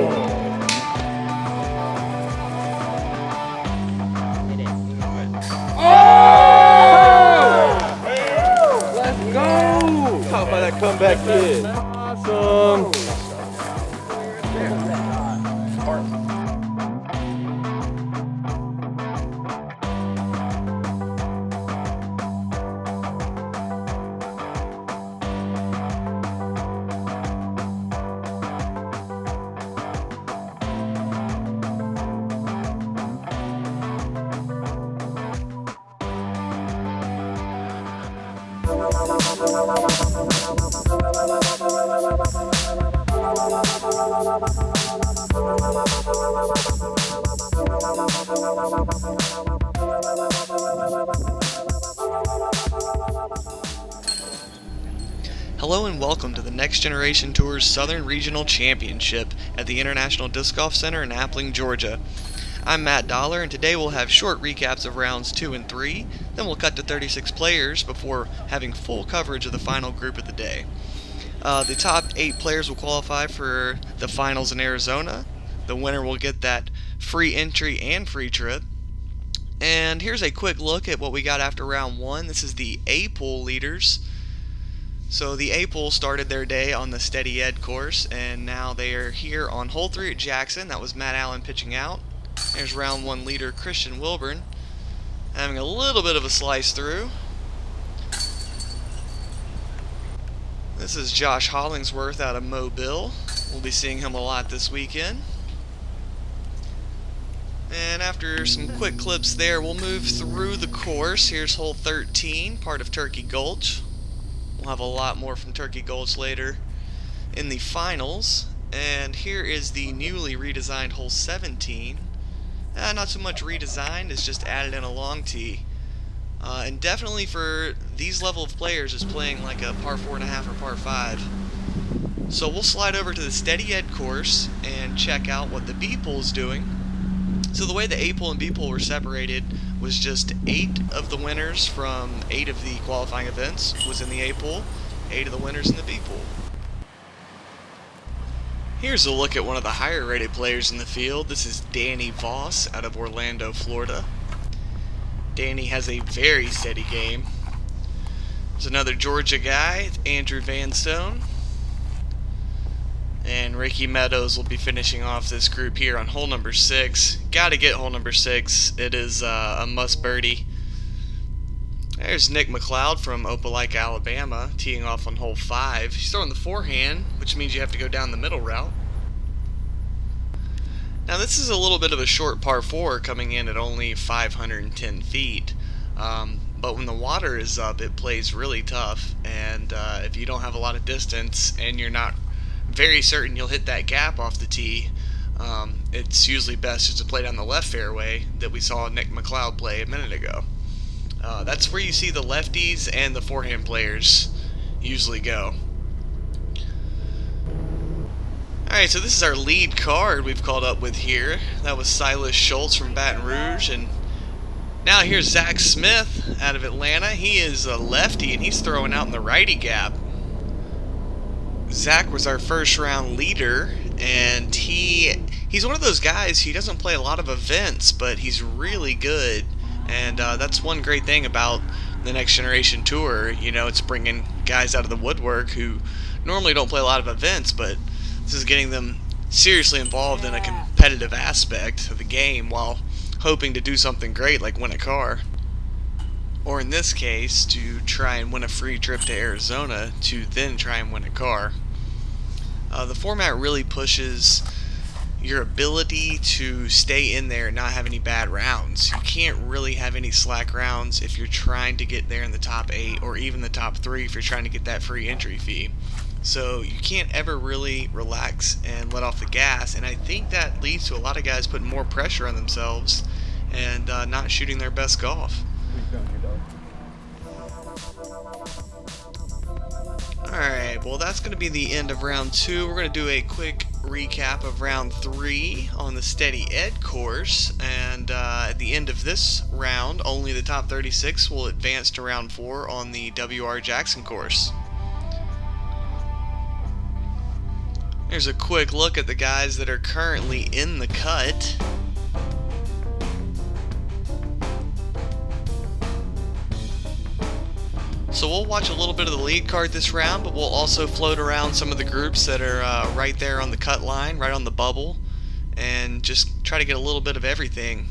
Let's go! How about that comeback kid? Awesome! Hello and welcome to the Next Generation Tour's Southern Regional Championship at the International Disc Golf Center in Appling, Georgia. I'm Matt Dollar, and today we'll have short recaps of rounds 2 and 3, then we'll cut to 36 players before having full coverage of the final group of the day. The top 8 players will qualify for the finals in Arizona. The winner will get that free entry and free trip. And here's a quick look at what we got after round 1. This is the A pool leaders. So the A pool started their day on the Steady Ed course, and now they are here on hole 3 at Jackson. That was Matt Allen pitching out. There's round 1 leader Christian Wilburn having a little bit of a slice through. This is Josh Hollingsworth out of Mobile. We'll be seeing him a lot this weekend. And after some quick clips there, we'll move through the course. Here's hole 13, part of Turkey Gulch. We'll have a lot more from Turkey Gulch later in the finals. And here is the newly redesigned hole 17. Not so much redesigned, it's just added in a long tee. And definitely for these level of players is playing like a par 4.5 or par 5. So we'll slide over to the Steady Ed course and check out what the B pool is doing. So the way the A pool and B pool were separated was just 8 of the winners from 8 of the qualifying events was in the A pool, 8 of the winners in the B pool. Here's a look at one of the higher rated players in the field. This is Danny Voss out of Orlando, Florida. Danny has a very steady game. There's another Georgia guy, Andrew Vanstone. And Ricky Meadows will be finishing off this group here on hole number 6. Gotta get hole number 6. It is a must birdie. There's Nick McLeod from Opelika, Alabama, teeing off on hole 5. He's throwing the forehand, which means you have to go down the middle route. Now this is a little bit of a short par 4 coming in at only 510 feet. But when the water is up, it plays really tough. And if you don't have a lot of distance and you're not very certain you'll hit that gap off the tee, it's usually best just to play down the left fairway that we saw Nick McLeod play a minute ago. That's where you see the lefties and the forehand players usually go. Alright, so this is our lead card we've called up with here. That was Silas Schultz from Baton Rouge, and now here's Zach Smith out of Atlanta. He is a lefty and he's throwing out in the righty gap. Zach was our first round leader, and he's one of those guys, he doesn't play a lot of events, but he's really good. And that's one great thing about the Next Generation Tour. You know, it's bringing guys out of the woodwork who normally don't play a lot of events, but this is getting them seriously involved in a competitive aspect of the game while hoping to do something great like win a car. Or in this case, to try and win a free trip to Arizona to then try and win a car. The format really pushes your ability to stay in there and not have any bad rounds. You can't really have any slack rounds if you're trying to get there in the top 8 or even the top 3 if you're trying to get that free entry fee. So you can't ever really relax and let off the gas, and I think that leads to a lot of guys putting more pressure on themselves and not shooting their best golf. Alright, well that's going to be the end of round 2. We're going to do a quick recap of round 3 on the Steady Ed course, and at the end of this round, only the top 36 will advance to round 4 on the W.R. Jackson course. Here's a quick look at the guys that are currently in the cut. So we'll watch a little bit of the lead card this round, but we'll also float around some of the groups that are right there on the cut line, right on the bubble, and just try to get a little bit of everything.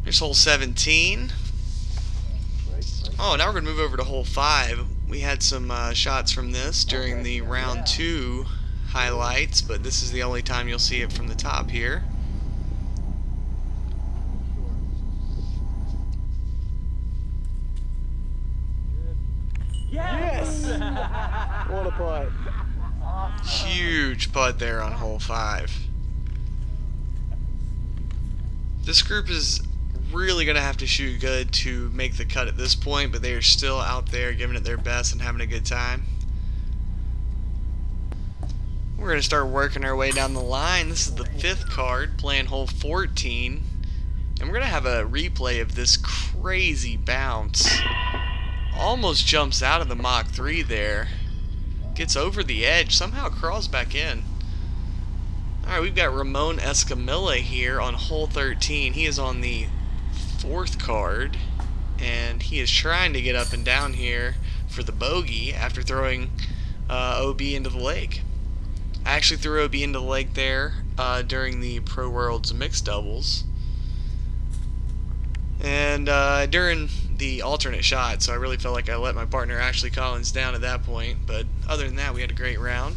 Here's hole 17. Oh, now we're going to move over to hole 5. We had some shots from this during the round 2 highlights, but this is the only time you'll see it from the top here. Yes! What a putt. Huge putt there on hole 5. This group is really going to have to shoot good to make the cut at this point, but they are still out there giving it their best and having a good time. We're going to start working our way down the line. This is the 5th card, playing hole 14. And we're going to have a replay of this crazy bounce. Almost jumps out of the Mach 3 there. Gets over the edge, somehow crawls back in. Alright, we've got Ramon Escamilla here on hole 13. He is on the 4th card, and he is trying to get up and down here for the bogey after throwing OB into the lake. I actually threw OB into the lake there during the Pro Worlds mixed doubles, and during the alternate shot, so I really felt like I let my partner Ashley Collins down at that point, but other than that we had a great round.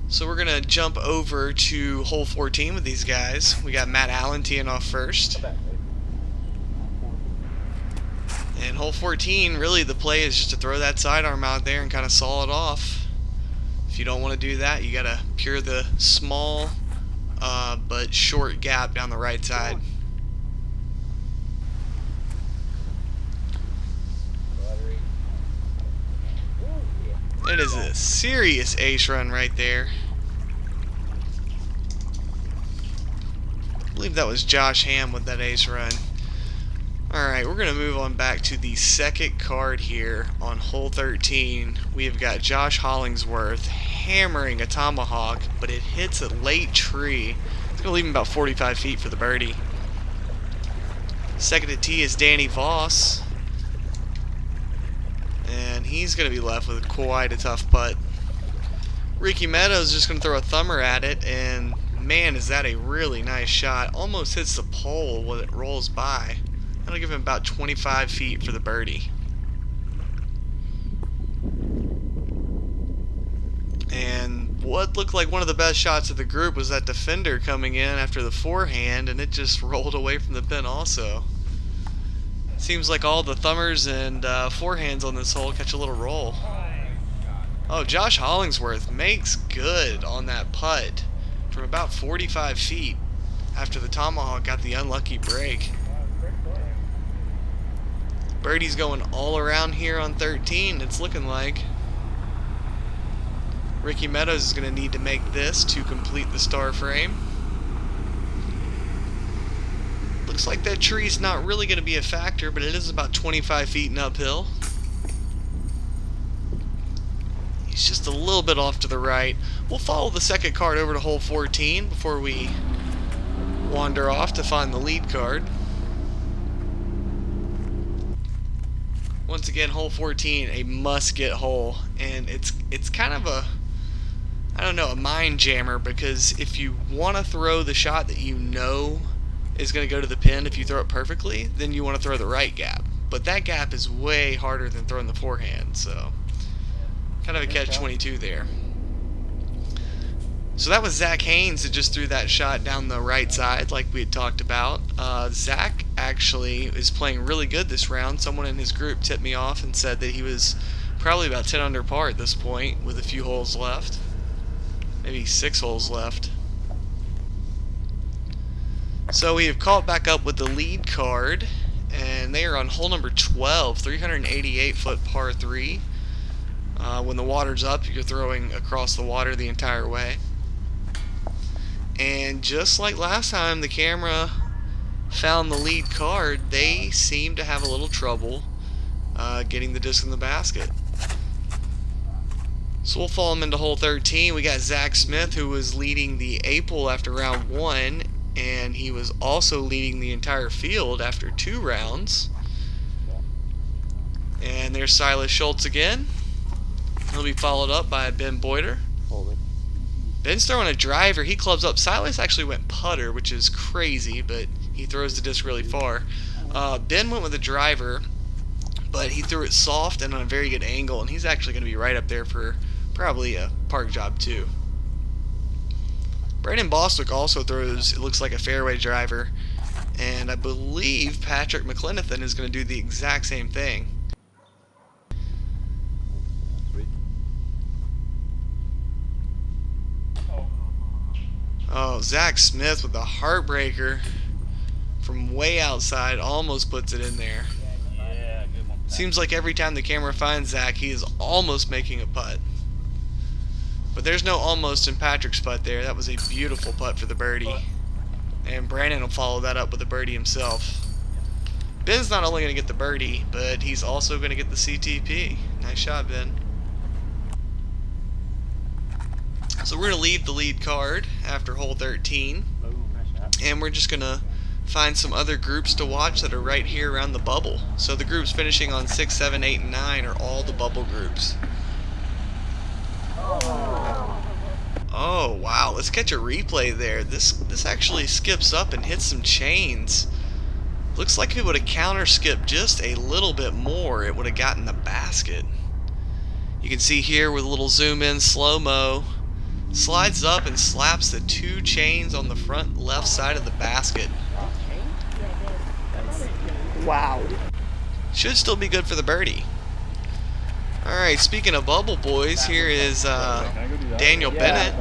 So we're going to jump over to hole 14 with these guys. We got Matt Allen teeing off first. And hole 14, really the play is just to throw that sidearm out there and kind of saw it off. If you don't want to do that, you got to pure the small but short gap down the right side. It is a serious ace run right there. I believe that was Josh Ham with that ace run. Alright, we're going to move on back to the 2nd card here on hole 13. We have got Josh Hollingsworth hammering a tomahawk, but it hits a late tree. It's going to leave him about 45 feet for the birdie. Second to tee is Danny Voss. And he's going to be left with quite a tough putt. Ricky Meadows just going to throw a thumber at it, and man, is that a really nice shot. Almost hits the pole when it rolls by. That'll give him about 25 feet for the birdie. And what looked like one of the best shots of the group was that defender coming in after the forehand, and it just rolled away from the pin also. Seems like all the thumbers and forehands on this hole catch a little roll. Oh, Josh Hollingsworth makes good on that putt from about 45 feet after the tomahawk got the unlucky break. Birdie's going all around here on 13, it's looking like. Ricky Meadows is going to need to make this to complete the star frame. Looks like that tree's not really going to be a factor, but it is about 25 feet and uphill. He's just a little bit off to the right. We'll follow the 2nd card over to hole 14 before we wander off to find the lead card. Once again, hole 14, a must-get hole, and it's kind of a, I don't know, a mind jammer, because if you want to throw the shot that you know is going to go to the pin, if you throw it perfectly, then you want to throw the right gap. But that gap is way harder than throwing the forehand, so kind of a catch-22 there. So that was Zach Haynes that just threw that shot down the right side like we had talked about. Zach actually is playing really good this round. Someone in his group tipped me off and said that he was probably about 10 under par at this point with a few holes left. Maybe 6 holes left. So we have caught back up with the lead card, and they are on hole number 12, 388-foot par 3. When the water's up, you're throwing across the water the entire way. And just like last time the camera found the lead card, they seem to have a little trouble getting the disc in the basket. So we'll follow him into hole 13. We got Zach Smith, who was leading the 8-hole after round 1, and he was also leading the entire field after 2 rounds. And there's Silas Schultz again. He'll be followed up by Ben Boyder. Ben's throwing a driver. He clubs up. Silas actually went putter, which is crazy, but he throws the disc really far. Ben went with a driver, but he threw it soft and on a very good angle, and he's actually going to be right up there for probably a park job too. Brandon Bostwick also throws, it looks like, a fairway driver, and I believe Patrick McClenathan is going to do the exact same thing. Oh, Zach Smith with a heartbreaker from way outside, almost puts it in there. Seems like every time the camera finds Zach, he is almost making a putt. But there's no almost in Patrick's putt there. That was a beautiful putt for the birdie. And Brandon will follow that up with a birdie himself. Ben's not only going to get the birdie, but he's also going to get the CTP. Nice shot, Ben. So we're going to leave the lead card after hole 13. And we're just going to find some other groups to watch that are right here around the bubble. So the groups finishing on 6, 7, 8, and 9 are all the bubble groups. Oh, wow. Let's catch a replay there. This actually skips up and hits some chains. Looks like it would have counter skipped just a little bit more. It would have gotten the basket. You can see here with a little zoom in slow-mo. Slides up and slaps the 2 chains on the front left side of the basket. Wow. Should still be good for the birdie. Alright, speaking of bubble boys, here is Daniel Bennett.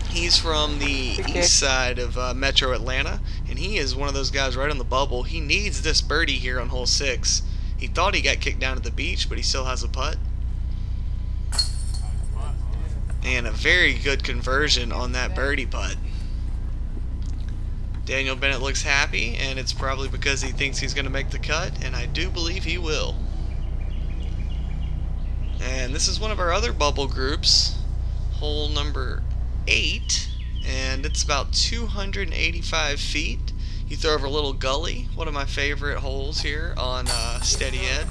He's from the east side of Metro Atlanta, and he is one of those guys right on the bubble. He needs this birdie here on hole 6. He thought he got kicked down to the beach, but he still has a putt. And a very good conversion on that birdie putt. Daniel Bennett looks happy, and it's probably because he thinks he's going to make the cut, and I do believe he will. And this is one of our other bubble groups, hole number 8, and it's about 285 feet. You throw over a little gully, one of my favorite holes here on Steady Ed.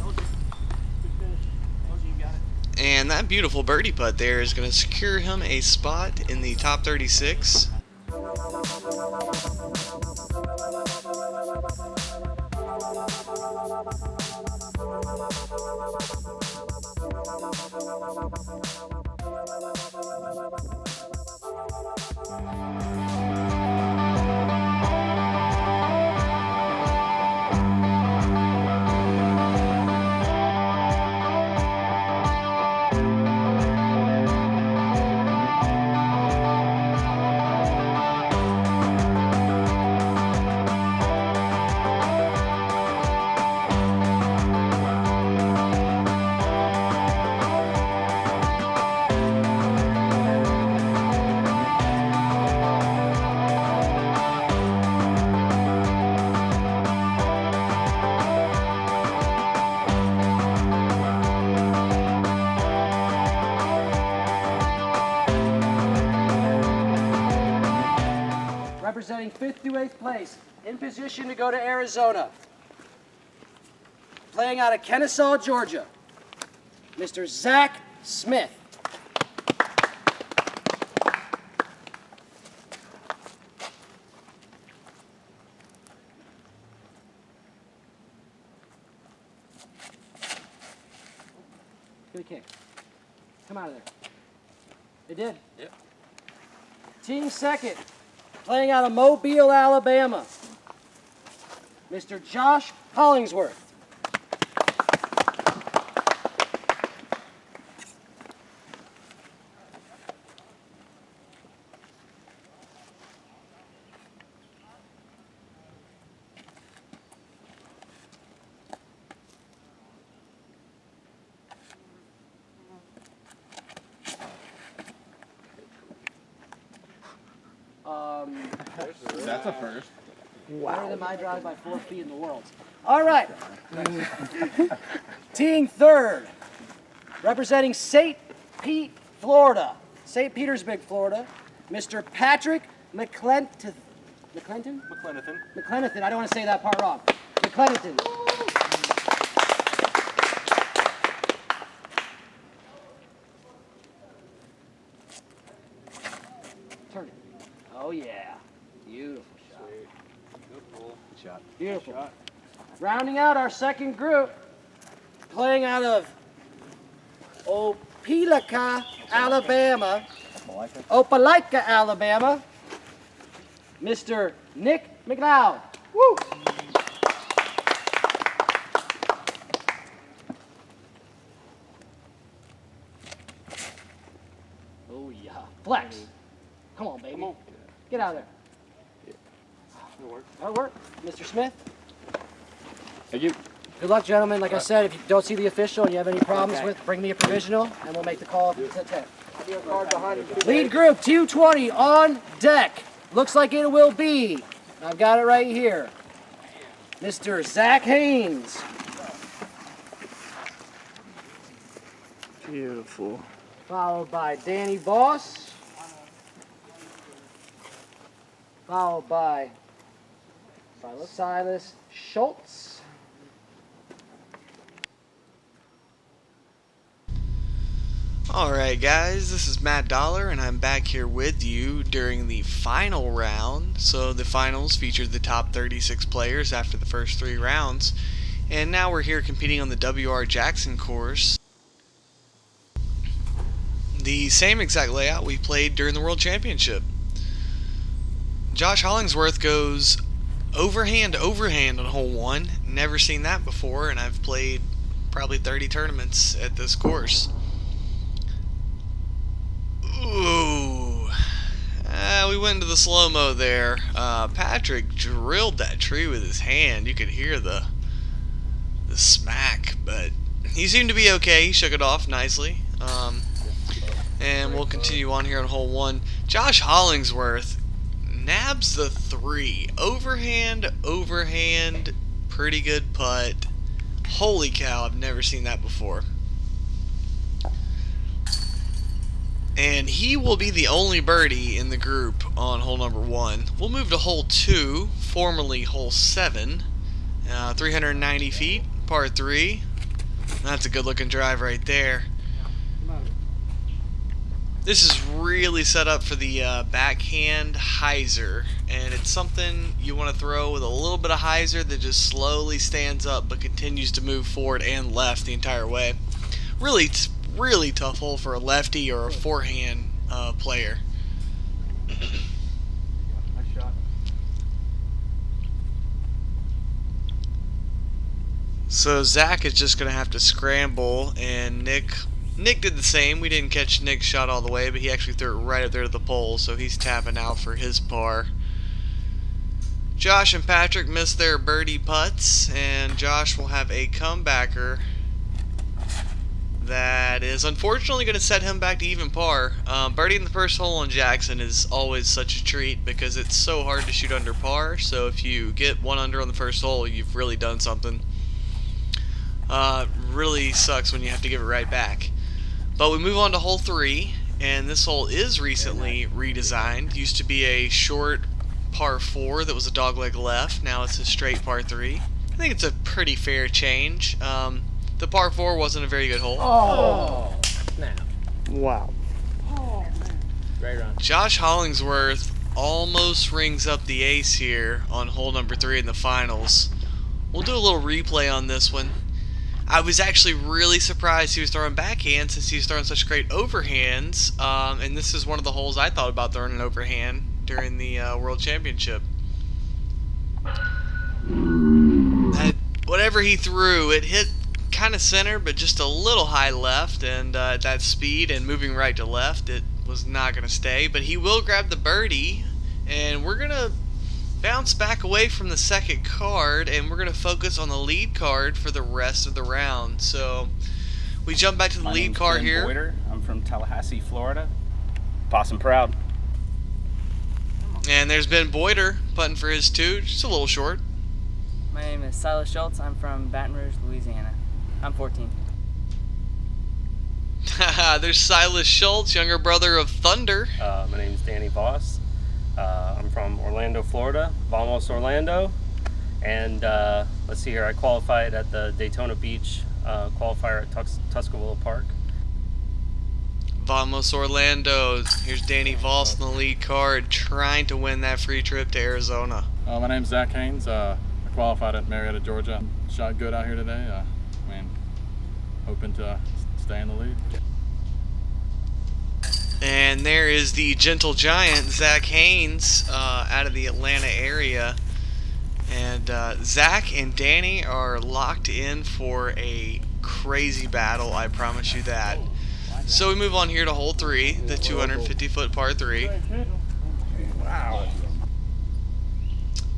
And that beautiful birdie putt there is going to secure him a spot in the top 36. Representing 5th through 8th place, in position to go to Arizona. Playing out of Kennesaw, Georgia, Mr. Zach Smith. Good kick. Come out of there. They did? Yep. Team 2nd. Playing out of Mobile, Alabama, Mr. Josh Hollingsworth. That's a first. Wow. Better than my drive by 4 feet in the world. All right. Team 3rd, representing St. Pete, Florida, St. Petersburg, Florida, Mr. Patrick McClenton. McClenton? McClenathan. McClenathan. I don't want to say that part wrong. McClenathan. Turn it. Oh yeah. Beautiful shot. Good shot. Beautiful. Rounding out our second group, playing out of Opelika, Alabama. Opelika, Alabama. Mr. Nick McLeod. Woo! Oh yeah. Flex. Come on, baby. Come on. Get out of there. That'll work. That'll work. Mr. Smith. Thank you. Good luck, gentlemen. Like I said, if you don't see the official and you have any problems with, bring me a provisional, and we'll make the call to 10. Lead group 220 on deck. Looks like it will be. I've got it right here. Mr. Zach Haynes. Beautiful. Followed by Danny Voss. Followed by Silas Schultz. Alright guys, this is Matt Dollar and I'm back here with you during the final round. So the finals featured the top 36 players after the first 3 rounds. And now we're here competing on the W.R. Jackson course. The same exact layout we played during the World Championship. Josh Hollingsworth goes overhand on hole 1. Never seen that before, and I've played probably 30 tournaments at this course. Ooh. We went into the slow-mo there. Patrick drilled that tree with his hand. You could hear the smack, but he seemed to be okay. He shook it off nicely. And we'll continue on here on hole 1. Josh Hollingsworth nabs the 3. Overhand, pretty good putt. Holy cow, I've never seen that before. And he will be the only birdie in the group on hole number 1. We'll move to hole 2, formerly hole 7. 390 feet, par 3. That's a good looking drive right there. This is really set up for the backhand hyzer, and it's something you want to throw with a little bit of hyzer that just slowly stands up but continues to move forward and left the entire way. Really tough hole for a lefty or a forehand player. Nice shot. So Zach is just going to have to scramble, and Nick did the same. We didn't catch Nick's shot all the way, but he actually threw it right up there to the pole, so he's tapping out for his par. Josh and Patrick missed their birdie putts, and Josh will have a comebacker that is unfortunately going to set him back to even par. Birdieing the first hole on Jackson is always such a treat because it's so hard to shoot under par, so if you get 1 under on the first hole, you've really done something. Really sucks when you have to give it right back. But we move on to hole 3, and this hole is recently redesigned. Used to be a short par 4 that was a dogleg left. Now it's a straight par 3. I think it's a pretty fair change. The par 4 wasn't a very good hole. Oh, snap. Wow. Oh, man. Great run. Josh Hollingsworth almost rings up the ace here on hole number 3 in the finals. We'll do a little replay on this one. I was actually really surprised he was throwing backhand since he was throwing such great overhands, and this is one of the holes I thought about throwing an overhand during the World Championship. Whatever he threw, it hit kind of center, but just a little high left, and at that speed and moving right to left, it was not going to stay. But he will grab the birdie, and we're going to bounce back away from the second card, and we're going to focus on the lead card for the rest of the round. So we jump back to the lead card here. Boyder. I'm from Tallahassee, Florida. Possum proud. And there's Ben Boyder putting for his 2, just a little short. My name is Silas Schultz. I'm from Baton Rouge, Louisiana. I'm 14. There's Silas Schultz, younger brother of Thunder. My name is Danny Voss. I'm from Orlando, Florida, Vamos, Orlando. And let's see here, I qualified at the Daytona Beach qualifier at Tuscaloosa Park. Vamos, Orlando. Here's Danny Voss in the lead card, trying to win that free trip to Arizona. My name's Zach Haynes. I qualified at Marietta, Georgia. Shot good out here today. Hoping to stay in the lead. And there is the gentle giant, Zach Haynes, out of the Atlanta area. And Zach and Danny are locked in for a crazy battle, I promise you that. So we move on here to hole 3, the 250-foot par 3. Wow.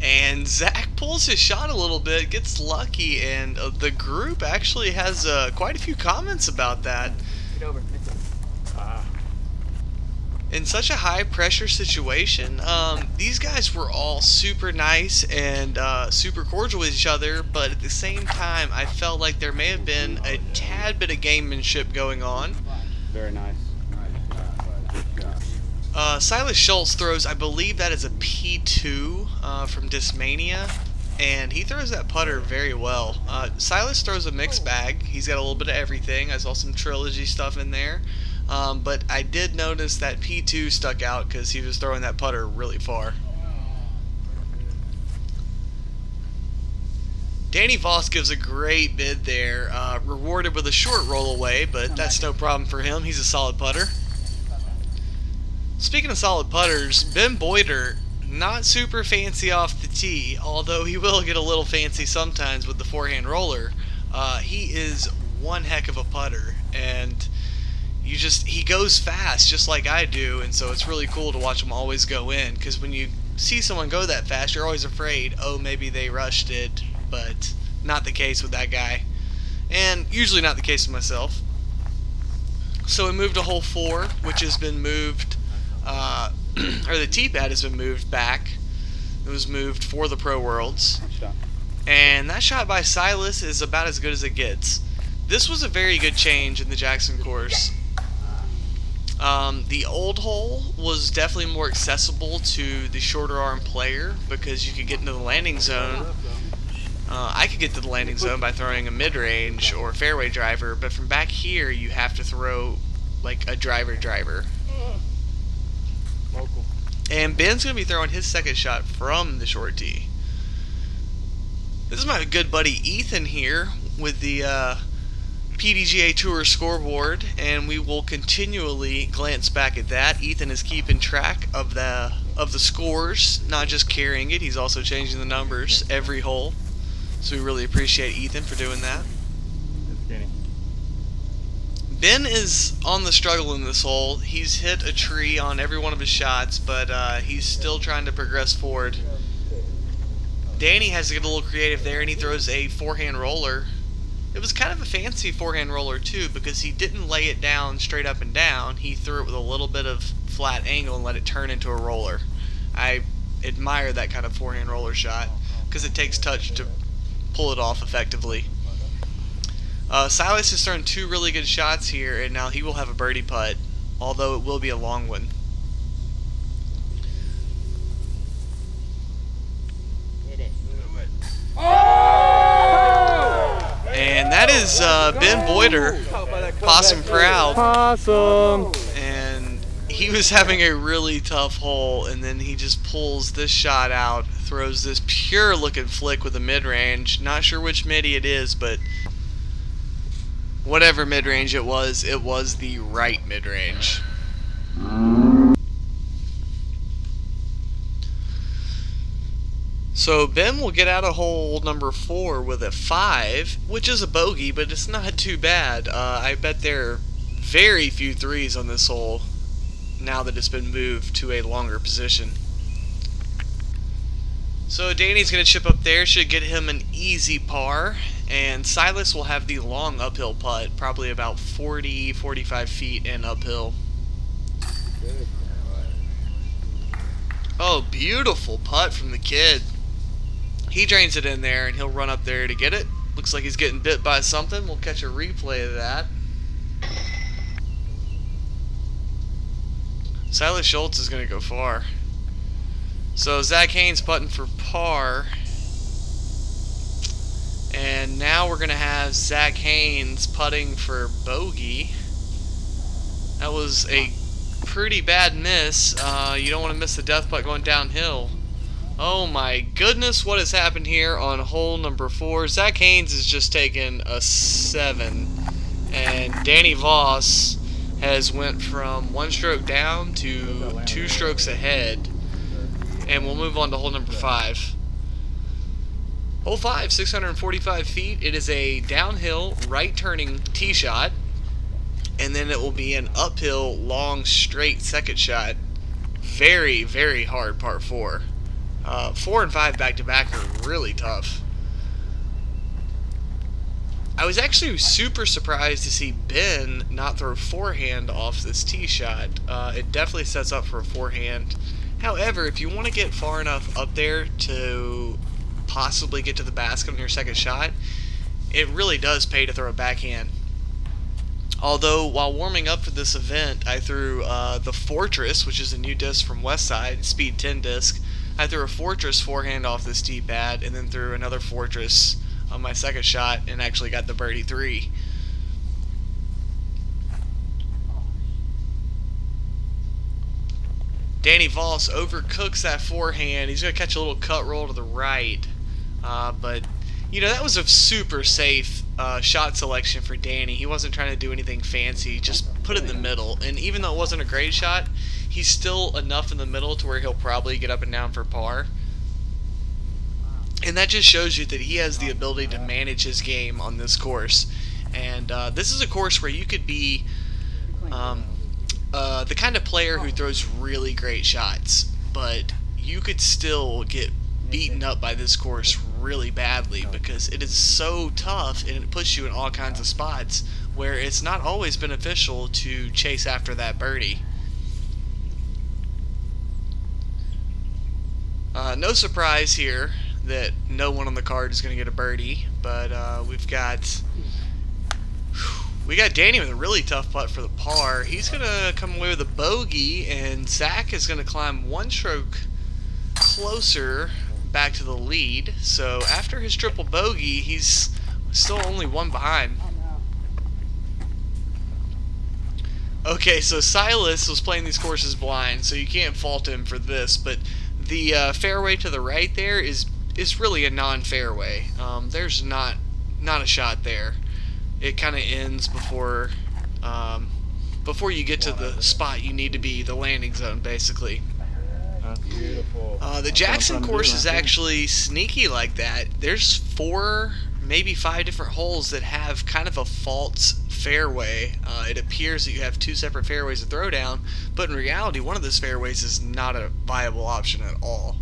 And Zach pulls his shot a little bit, gets lucky, and the group actually has quite a few comments about that. Get over. In such a high pressure situation, these guys were all super nice and super cordial with each other, but at the same time I felt like there may have been a tad bit of gamemanship going on. Very nice. Silas Schultz throws, I believe that is a P2 from Discmania, and he throws that putter very well. Silas throws a mixed bag. He's got a little bit of everything. I saw some trilogy stuff in there. But I did notice that P2 stuck out because he was throwing that putter really far. Danny Voss gives a great bid there, rewarded with a short roll away, but that's no problem for him. He's a solid putter. Speaking of solid putters, Ben Boyder, not super fancy off the tee, although he will get a little fancy sometimes with the forehand roller. He is one heck of a putter, and he goes fast just like I do, and so it's really cool to watch him always go in, because when you see someone go that fast, you're always afraid, oh, maybe they rushed it, but not the case with that guy, and usually not the case with myself. So we moved to hole 4, which has been moved, or the tee pad has been moved back. It was moved for the Pro Worlds, and that shot by Silas is about as good as it gets. This was a very good change in the Jackson course. The old hole was definitely more accessible to the shorter arm player because you could get into the landing zone. I could get to the landing zone by throwing a mid-range or fairway driver, but from back here you have to throw like a driver. And Ben's going to be throwing his second shot from the short tee. This is my good buddy Ethan here with the PDGA Tour scoreboard, and we will continually glance back at that. Ethan is keeping track of the scores, not just carrying it. He's also changing the numbers every hole. So we really appreciate Ethan for doing that. Ben is on the struggle in this hole. He's hit a tree on every one of his shots, but he's still trying to progress forward. Danny has to get a little creative there, and he throws a forehand roller. It was kind of a fancy forehand roller too, because he didn't lay it down straight up and down. He threw it with a little bit of flat angle and let it turn into a roller. I admire that kind of forehand roller shot because it takes touch to pull it off effectively. Silas has thrown 2 really good shots here, and now he will have a birdie putt, although it will be a long one. And that is Ben Boyder, Possum Proud. Possum. And he was having a really tough hole, and then he just pulls this shot out, throws this pure looking flick with a mid-range. Not sure which midi it is, but whatever mid-range it was the right mid-range. So Ben will get out of hole number 4 with a 5, which is a bogey, but it's not too bad. I bet there are very few threes on this hole now that it's been moved to a longer position. So Danny's going to chip up there, should get him an easy par, and Silas will have the long uphill putt, probably about 40-45 feet in uphill. Oh, beautiful putt from the kid. He drains it in there, and he'll run up there to get it. Looks like he's getting bit by something. We'll catch a replay of that. Silas Schultz is going to go far. So Zach Haynes putting for par. And now we're going to have Zach Haynes putting for bogey. That was a pretty bad miss. You don't want to miss the death putt going downhill. Oh my goodness, what has happened here on hole number 4? Zach Haynes has just taken a 7. And Danny Voss has went from 1 stroke down to 2 strokes ahead. And we'll move on to hole number 5. Hole 5, 645 feet. It is a downhill, right-turning tee shot. And then it will be an uphill, long, straight second shot. Very, very hard par 4. 4 and 5 back-to-back are really tough. I was actually super surprised to see Ben not throw forehand off this tee shot. It definitely sets up for a forehand. However, if you want to get far enough up there to possibly get to the basket on your second shot, it really does pay to throw a backhand. Although, while warming up for this event, I threw the Fortress, which is a new disc from Westside, Speed 10 disc. I threw a Fortress forehand off this tee pad, and then threw another Fortress on my second shot, and actually got the birdie 3. Danny Voss overcooks that forehand. He's going to catch a little cut roll to the right. But, you know, that was a super safe shot selection for Danny. He wasn't trying to do anything fancy, just put it in the middle. And even though it wasn't a great shot, he's still enough in the middle to where he'll probably get up and down for par. And that just shows you that he has the ability to manage his game on this course. And this is a course where you could be the kind of player who throws really great shots, but you could still get beaten up by this course really badly because it is so tough and it puts you in all kinds of spots where it's not always beneficial to chase after that birdie. No surprise here that no one on the card is going to get a birdie, but we got Danny with a really tough putt for the par. He's going to come away with a bogey, and Zach is going to climb 1 stroke closer back to the lead. So after his triple bogey, he's still only 1 behind. Okay, so Silas was playing these courses blind, so you can't fault him for this, but the fairway to the right there is really a non-fairway. There's not a shot there. It kind of ends before you get to the spot you need to be, the landing zone, basically. That's beautiful. The Jackson course is actually sneaky like that. There's 4, maybe 5 different holes that have kind of a false fairway. It appears that you have 2 separate fairways to throw down, but in reality, one of those fairways is not a viable option at all.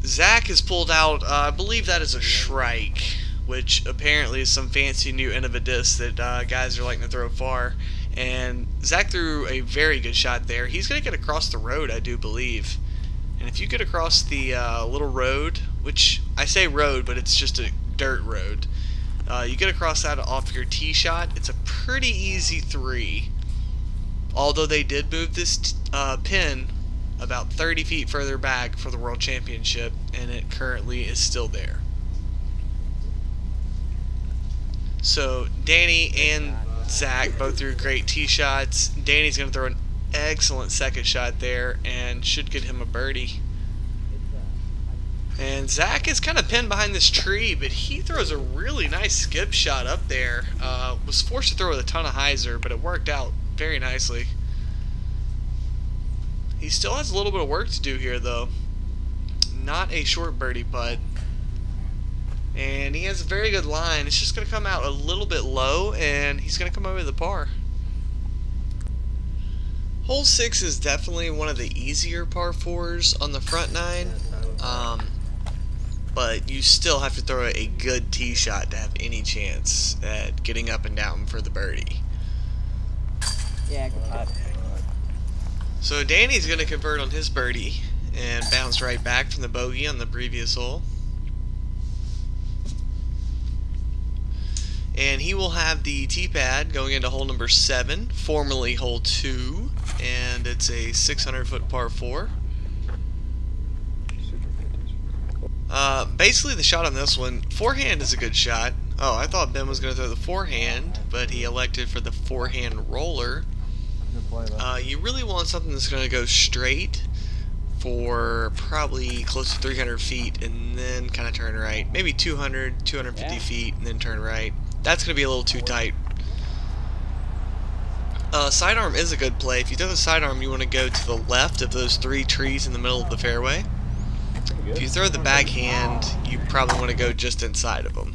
Zach has pulled out, I believe that is a Shrike, which apparently is some fancy new end of a disc that guys are liking to throw far. And Zach threw a very good shot there. He's going to get across the road, I do believe. And if you get across the little road, which I say road, but it's just a dirt road, you get across that off your tee shot, it's a pretty easy 3. Although they did move this pin about 30 feet further back for the World Championship, and it currently is still there. So Danny and Zach both threw great tee shots. Danny's going to throw an excellent second shot there and should get him a birdie. And Zach is kind of pinned behind this tree, but he throws a really nice skip shot up there. Was forced to throw with a ton of hyzer, but it worked out very nicely. He still has a little bit of work to do here, though. Not a short birdie putt. And he has a very good line. It's just going to come out a little bit low, and he's going to come over the par. Hole 6 is definitely one of the easier par 4s on the front 9. But you still have to throw a good tee shot to have any chance at getting up and down for the birdie. Yeah, good putt. So Danny's going to convert on his birdie and bounce right back from the bogey on the previous hole. And he will have the tee pad going into hole number 7, formerly hole 2, and it's a 600-foot par 4. Basically the shot on this one, forehand is a good shot. Oh, I thought Ben was going to throw the forehand, but he elected for the forehand roller. You really want something that's going to go straight for probably close to 300 feet and then kind of turn right. Maybe 200, 250 feet and then turn right. That's going to be a little too tight. Sidearm is a good play. If you throw the sidearm, you want to go to the left of those 3 trees in the middle of the fairway. If you throw the backhand, you probably want to go just inside of them.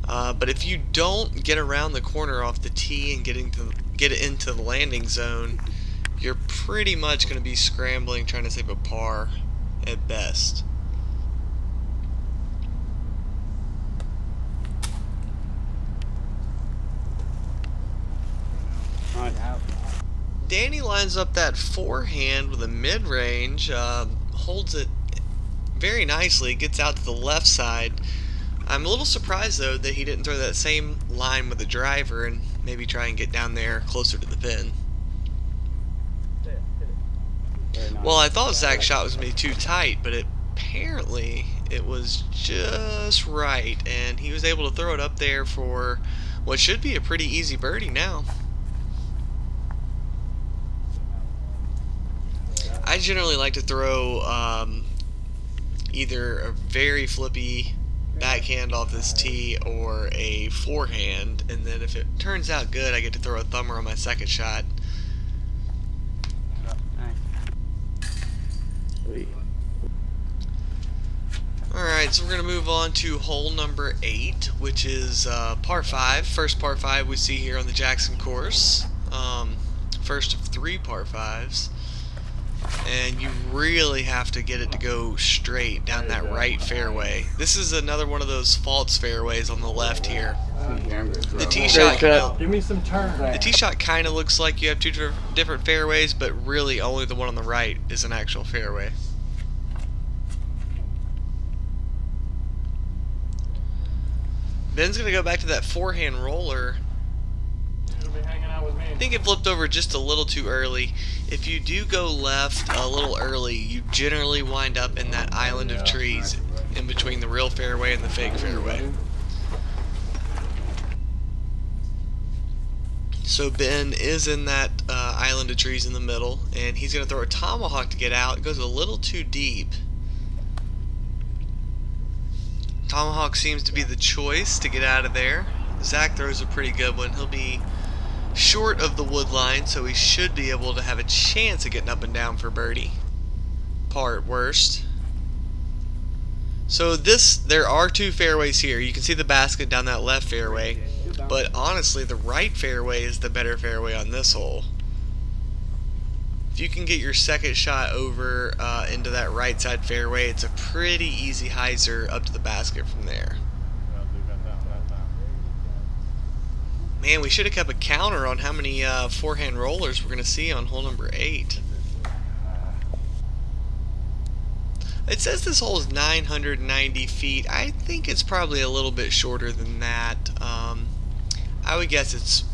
But if you don't get around the corner off the tee and get it into the landing zone, you're pretty much going to be scrambling trying to save a par at best. Danny lines up that forehand with a mid-range, holds it very nicely, gets out to the left side. I'm a little surprised though that he didn't throw that same line with the driver and maybe try and get down there closer to the pin. Well, I thought Zach's shot was going to be too tight, but apparently it was just right, and he was able to throw it up there for what should be a pretty easy birdie now. I generally like to throw either a very flippy backhand off this tee or a forehand, and then if it turns out good, I get to throw a thumber on my second shot. Alright, so we're going to move on to hole number 8, which is par 5. First par 5 we see here on the Jackson course. First of 3 par 5s. And you really have to get it to go straight down that right fairway. This is another one of those false fairways on the left here. The tee shot kind of looks like you have 2 different fairways, but really only the one on the right is an actual fairway. Ben's going to go back to that forehand roller. I think it flipped over just a little too early. If you do go left a little early, you generally wind up in that island of trees in between the real fairway and the fake fairway. So Ben is in that island of trees in the middle, and he's going to throw a tomahawk to get out. It goes a little too deep. Tomahawk seems to be the choice to get out of there. Zach throws a pretty good one. He'll be short of the wood line, so he should be able to have a chance of getting up and down for birdie. Par at worst. So there are 2 fairways here. You can see the basket down that left fairway, but honestly the right fairway is the better fairway on this hole. If you can get your second shot over into that right side fairway, it's a pretty easy hyzer up to the basket from there. Man, we should have kept a counter on how many forehand rollers we're going to see on hole number 8. It says this hole is 990 feet. I think it's probably a little bit shorter than that. I would guess it's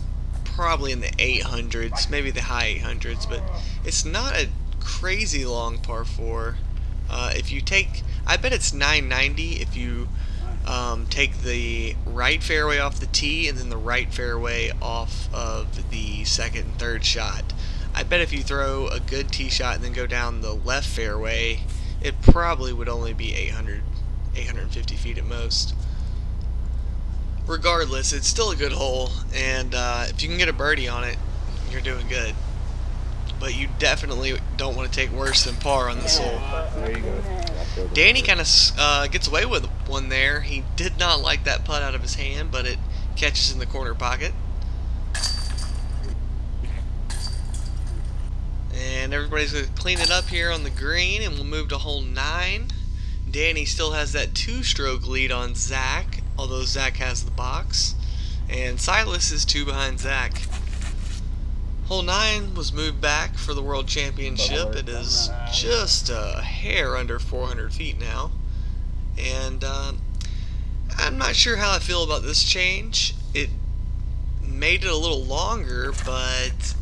probably in the 800s, maybe the high 800s, but it's not a crazy long par 4. If you take, I bet it's 990 if you take the right fairway off the tee and then the right fairway off of the second and third shot. I bet if you throw a good tee shot and then go down the left fairway, it probably would only be 850 feet at most. Regardless, it's still a good hole, and if you can get a birdie on it, you're doing good. But you definitely don't want to take worse than par on this hole. There you go. Danny kind of gets away with one there. He did not like that putt out of his hand, but it catches in the corner pocket. And everybody's going to clean it up here on the green, and we'll move to hole 9. Danny still has that 2-stroke lead on Zach, although Zach has the box. And Silas is 2 behind Zach. Hole 9 was moved back for the World Championship. It is just a hair under 400 feet now. And I'm not sure how I feel about this change. It made it a little longer, but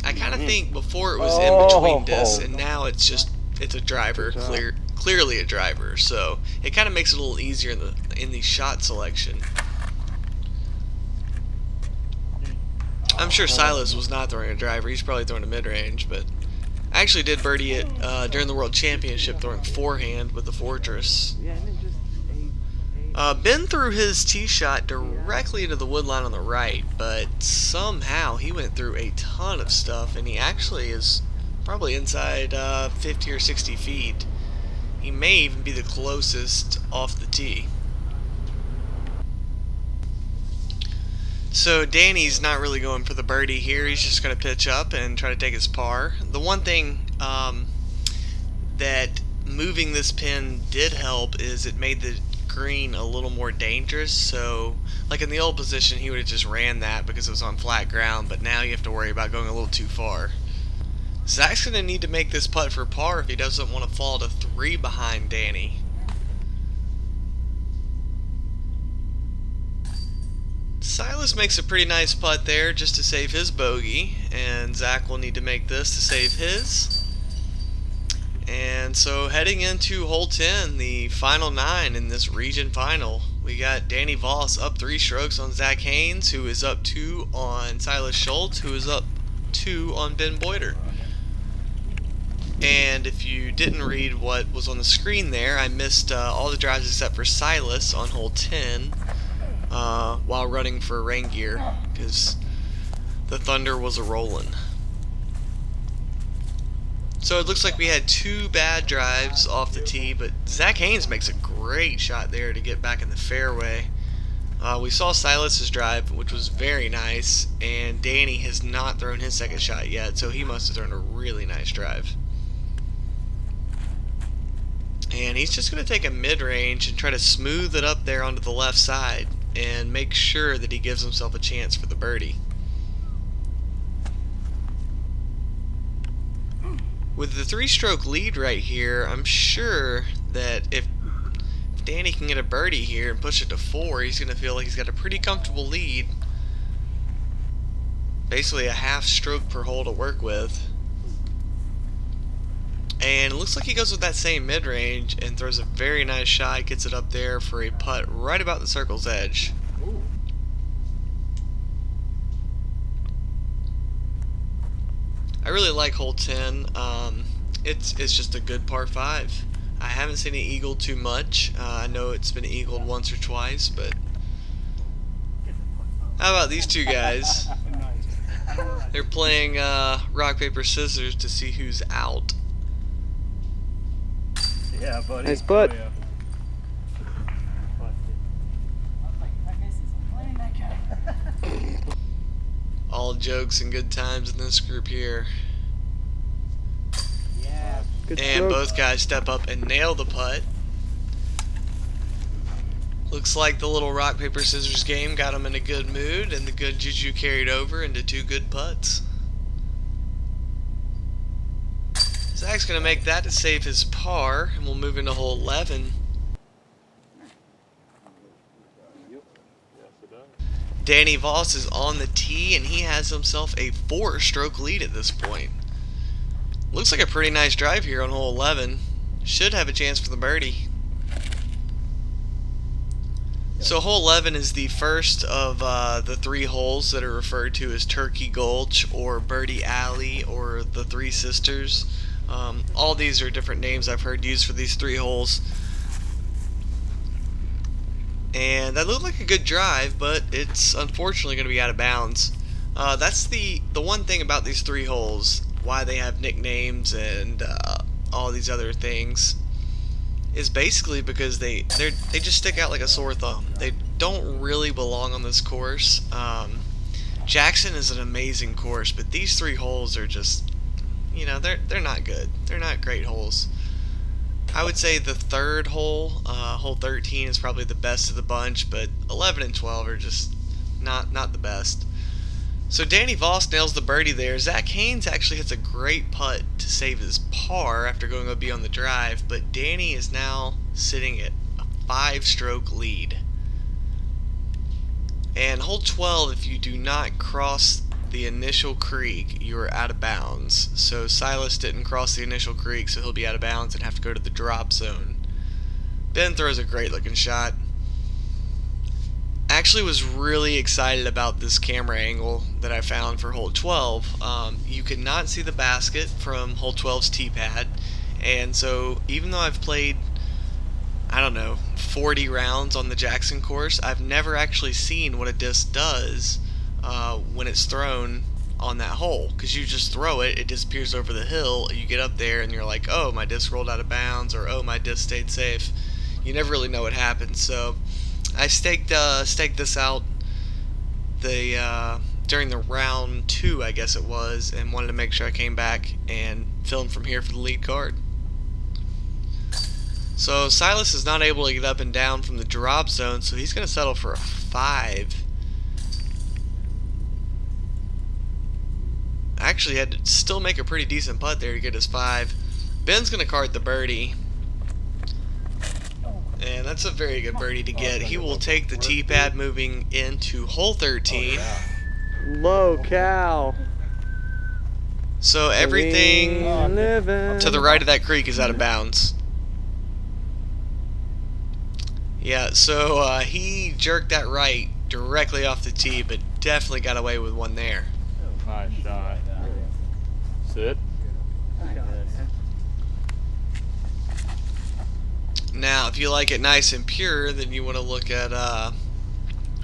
I kind of think before it was in between discs, and now it's a driver, clearly a driver. So it kind of makes it a little easier in the shot selection. I'm sure Silas was not throwing a driver. He's probably throwing a mid-range, but I actually did birdie it during the World Championship throwing forehand with the Fortress. Ben threw his tee shot directly into the wood line on the right, but somehow he went through a ton of stuff, and he actually is probably inside 50 or 60 feet. He may even be the closest off the tee. So Danny's not really going for the birdie here. He's just going to pitch up and try to take his par. The one thing that moving this pin did help is it made the green a little more dangerous. So like in the old position, he would have just ran that because it was on flat ground, but now you have to worry about going a little too far. Zach's going to need to make this putt for par if he doesn't want to fall to 3 behind Danny. Silas makes a pretty nice putt there just to save his bogey, and Zach will need to make this to save his. And so heading into hole 10, the final 9 in this region final, we got Danny Voss up 3 strokes on Zach Haynes, who is up 2 on Silas Schultz, who is up 2 on Ben Boyder. And if you didn't read what was on the screen there, I missed all the drives except for Silas on hole 10 while running for rain gear because the thunder was a-rolling. So it looks like we had 2 bad drives off the tee, but Zach Haynes makes a great shot there to get back in the fairway. We saw Silas's drive, which was very nice, and Danny has not thrown his second shot yet, so he must have thrown a really nice drive. And he's just going to take a mid-range and try to smooth it up there onto the left side and make sure that he gives himself a chance for the birdie. With the 3-stroke lead right here, I'm sure that if Danny can get a birdie here and push it to 4, he's going to feel like he's got a pretty comfortable lead. Basically a half stroke per hole to work with. And it looks like he goes with that same mid-range and throws a very nice shot, gets it up there for a putt right about the circle's edge. Ooh. I really like hole 10. It's just a good par 5. I haven't seen it eagled too much. I know it's been eagled once or twice, but how about these two guys? They're playing rock, paper, scissors to see who's out. Yeah, buddy. Nice putt. Oh, yeah. All jokes and good times in this group here. Yeah. Good And stroke. both guys step up and nail the putt. Looks like the little rock, paper, scissors game got them in a good mood, and the good juju carried over into 2 good putts. Zach's going to make that to save his par, and we'll move into hole 11. Danny Voss is on the tee, and he has himself a 4-stroke lead at this point. Looks like a pretty nice drive here on hole 11. Should have a chance for the birdie. So hole 11 is the first of the 3 holes that are referred to as Turkey Gulch or Birdie Alley or the 3 Sisters. All these are different names I've heard used for these 3 holes. And that looked like a good drive, but it's unfortunately going to be out of bounds. That's the one thing about these 3 holes, why they have nicknames and all these other things, is basically because they just stick out like a sore thumb. They don't really belong on this course. Jackson is an amazing course, but these 3 holes are just, you know, they're not good. They're not great holes. I would say the 3rd hole, hole 13, is probably the best of the bunch, but 11 and 12 are just not the best. So Danny Voss nails the birdie there. Zach Haynes actually hits a great putt to save his par after going OB on the drive, but Danny is now sitting at a 5-stroke lead. And hole 12, if you do not cross the initial creek, you are out of bounds. So Silas didn't cross the initial creek, so he'll be out of bounds and have to go to the drop zone. Ben throws a great looking shot. Actually was really excited about this camera angle that I found for hole 12. You could not see the basket from hole 12's tee pad, and so even though I've played, I don't know, 40 rounds on the Jackson course, I've never actually seen what a disc does when it's thrown on that hole, because you just throw it, it disappears over the hill, you get up there and you're like, oh, my disc rolled out of bounds, or oh, my disc stayed safe. You never really know what happens. So I staked this out during the round 2, I guess it was, and wanted to make sure I came back and filmed from here for the lead card. So Silas is not able to get up and down from the drop zone, so he's going to settle for a 5. Actually had to still make a pretty decent putt there to get his 5. Ben's going to cart the birdie. And that's a very good birdie to get. He will take the tee pad moving into hole 13. Low cow. So everything Living. to the right of that creek is out of bounds. Yeah, so he jerked that right directly off the tee, but definitely got away with one there. Nice shot. Sit. Now, if you like it nice and pure, then you want to look at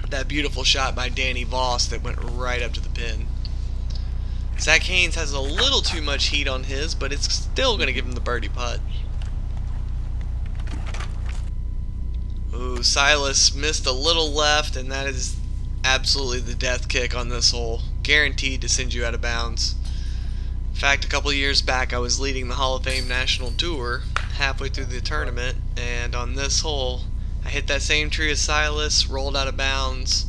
that beautiful shot by Danny Voss that went right up to the pin. Zach Haynes has a little too much heat on his, but it's still going to give him the birdie putt. Ooh, Silas missed a little left, and that is absolutely the death kick on this hole. Guaranteed to send you out of bounds. In fact, a couple of years back, I was leading the Hall of Fame National Tour halfway through the tournament, and on this hole, I hit that same tree as Silas, rolled out of bounds,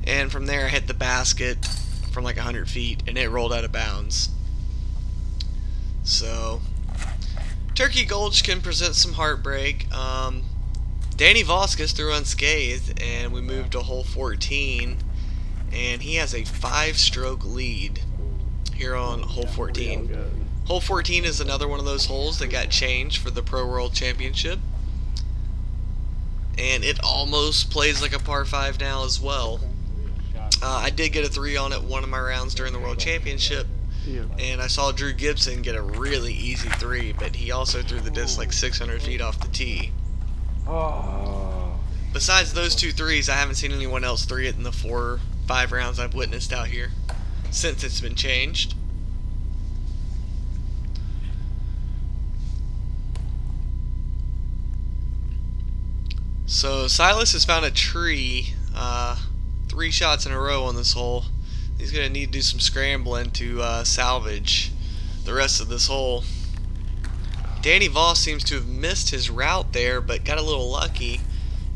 and from there I hit the basket from like 100 feet, and it rolled out of bounds. So, Turkey Gulch can present some heartbreak. Danny Voss gets through unscathed, and we move to hole 14, and he has a 5-stroke lead here on hole 14. Hole 14 is another one of those holes that got changed for the Pro World Championship, and it almost plays like a par 5 now as well. I did get a 3 on it one of my rounds during the World Championship, and I saw Drew Gibson get a really easy 3, but he also threw the disc like 600 feet off the tee. Besides those 2 threes, I haven't seen anyone else 3 it in the 4 or 5 rounds I've witnessed out here since it's been changed. So Silas has found a tree 3 shots in a row on this hole. He's going to need to do some scrambling to salvage the rest of this hole. Danny Voss seems to have missed his route there, but got a little lucky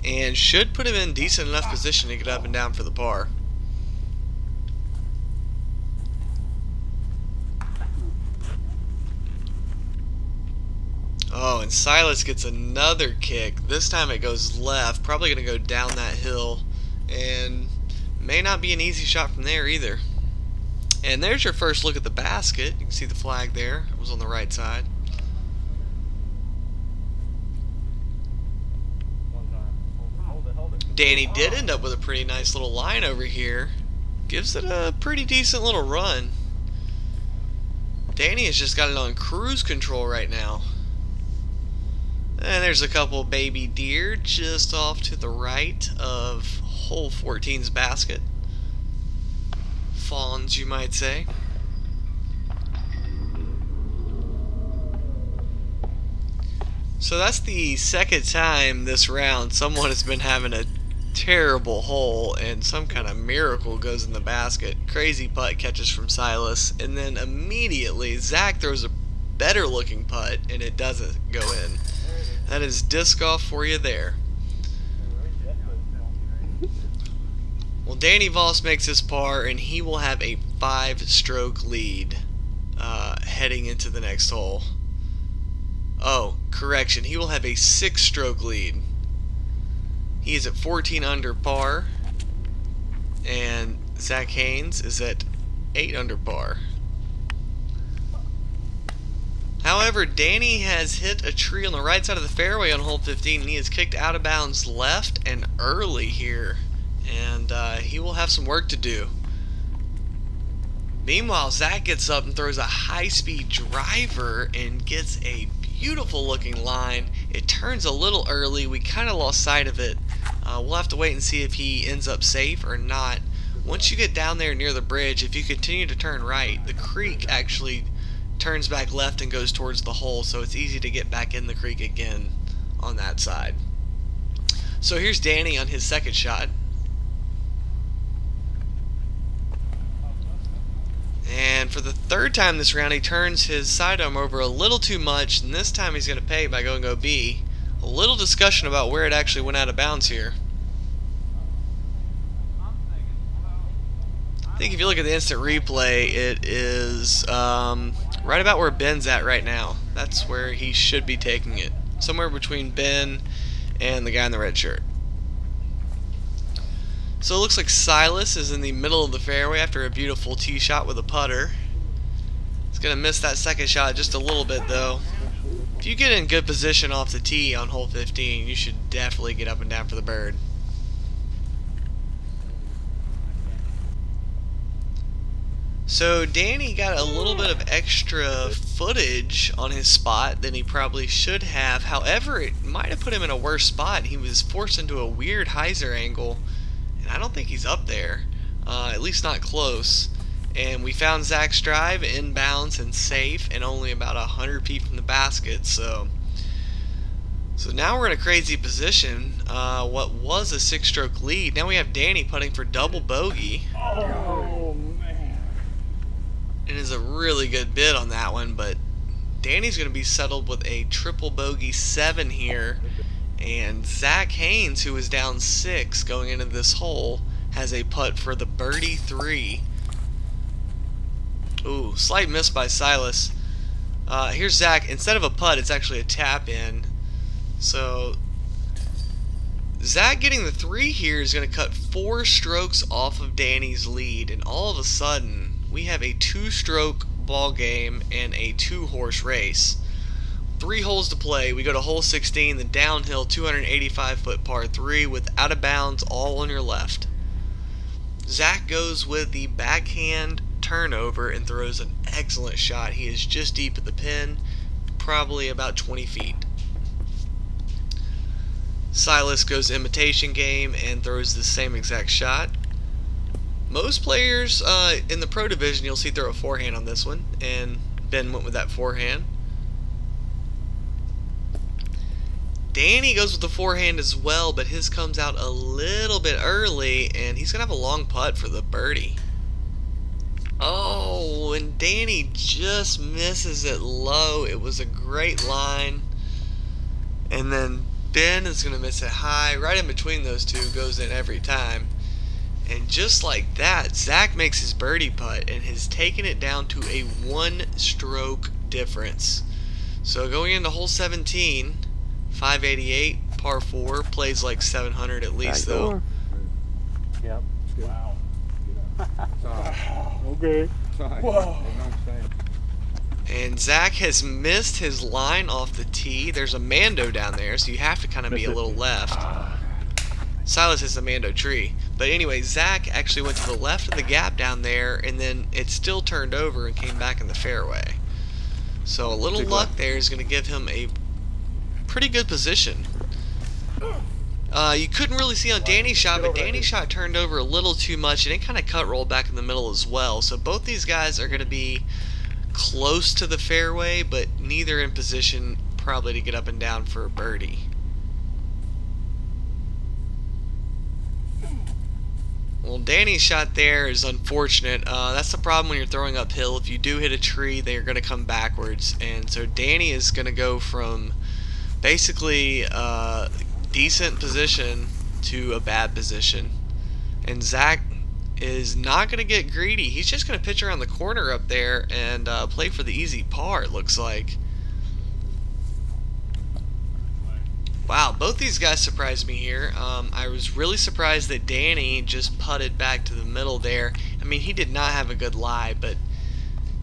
and should put him in decent enough position to get up and down for the par. Oh, and Silas gets another kick. This time it goes left, probably going to go down that hill, and may not be an easy shot from there either. And there's your first look at the basket. You can see the flag there. It was on the right side. Danny did end up with a pretty nice little line over here. Gives it a pretty decent little run. Danny has just got it on cruise control right now. And there's a couple baby deer just off to the right of hole 14's basket. Fawns, you might say. So that's the second time this round someone has been having a terrible hole and some kind of miracle goes in the basket. Crazy putt catches from Silas, and then immediately Zach throws a better looking putt and it doesn't go in. That is disc golf for you there. Well, Danny Voss makes his par, and he will have a 5-stroke lead heading into the next hole. Oh, correction. He will have a 6-stroke lead. He is at 14 under par. and Zach Haynes is at 8 under par. However, Danny has hit a tree on the right side of the fairway on hole 15, and he is kicked out of bounds left and early here, and he will have some work to do. Meanwhile, Zach gets up and throws a high-speed driver and gets a beautiful looking line. It turns a little early. We kind of lost sight of it. We'll have to wait and see if he ends up safe or not. Once you get down there near the bridge, if you continue to turn right, the creek actually turns back left and goes towards the hole, so it's easy to get back in the creek again on that side. So here's Danny on his second shot. And for the third time this round, he turns his side arm over a little too much, and this time he's going to pay by going OB. A little discussion about where it actually went out of bounds here. I think if you look at the instant replay, it is right about where Ben's at right now. That's where he should be taking it. Somewhere between Ben and the guy in the red shirt. So it looks like Silas is in the middle of the fairway after a beautiful tee shot with a putter. He's going to miss that second shot just a little bit though. If you get in good position off the tee on hole 15, you should definitely get up and down for the bird. So Danny got a little bit of extra footage on his spot than he probably should have. However, it might have put him in a worse spot. He was forced into a weird hyzer angle, and I don't think he's up there, at least not close. And we found Zach's drive inbounds and safe and only about 100 feet from the basket. So now we're in a crazy position. What was a 6-stroke lead, now we have Danny putting for double bogey. Oh, man. It is a really good bid on that one, but Danny's going to be settled with a triple bogey 7 here. And Zach Haynes, who is down 6 going into this hole, has a putt for the birdie 3. Ooh, slight miss by Silas. Here's Zach. Instead of a putt, it's actually a tap in. So Zach getting the 3 here is going to cut 4 strokes off of Danny's lead, and all of a sudden we have a 2-stroke ball game and a 2-horse race. 3 holes to play. We go to hole 16, the downhill 285-foot par 3 with out of bounds all on your left. Zach goes with the backhand turnover and throws an excellent shot. He is just deep at the pin, probably about 20 feet. Silas goes imitation game and throws the same exact shot. Most players in the pro division, you'll see throw a forehand on this one, and Ben went with that forehand. Danny goes with the forehand as well, but his comes out a little bit early, and he's going to have a long putt for the birdie. Oh, and Danny just misses it low. It was a great line. And then Ben is going to miss it high. Right in between those two, goes in every time. And just like that, Zach makes his birdie putt and has taken it down to a 1-stroke difference. So going into hole 17, 588, par 4, plays like 700 at least though. Yep. Wow. Okay. Whoa. And Zach has missed his line off the tee. There's a Mando down there, so you have to kind of be a little left. Silas has the Mando tree. But anyway, Zach actually went to the left of the gap down there, and then it still turned over and came back in the fairway. So a little luck there is going to give him a pretty good position. You couldn't really see on Danny's shot, but Danny's shot turned over a little too much, and it kind of cut rolled back in the middle as well. So both these guys are going to be close to the fairway, but neither in position probably to get up and down for a birdie. Well, Danny's shot there is unfortunate. That's the problem when you're throwing uphill. If you do hit a tree, they're going to come backwards. And so Danny is going to go from basically decent position to a bad position. And Zach is not going to get greedy. He's just going to pitch around the corner up there and play for the easy par, it looks like. Wow, both these guys surprised me here. I was really surprised that Danny just putted back to the middle there. I mean, he did not have a good lie, but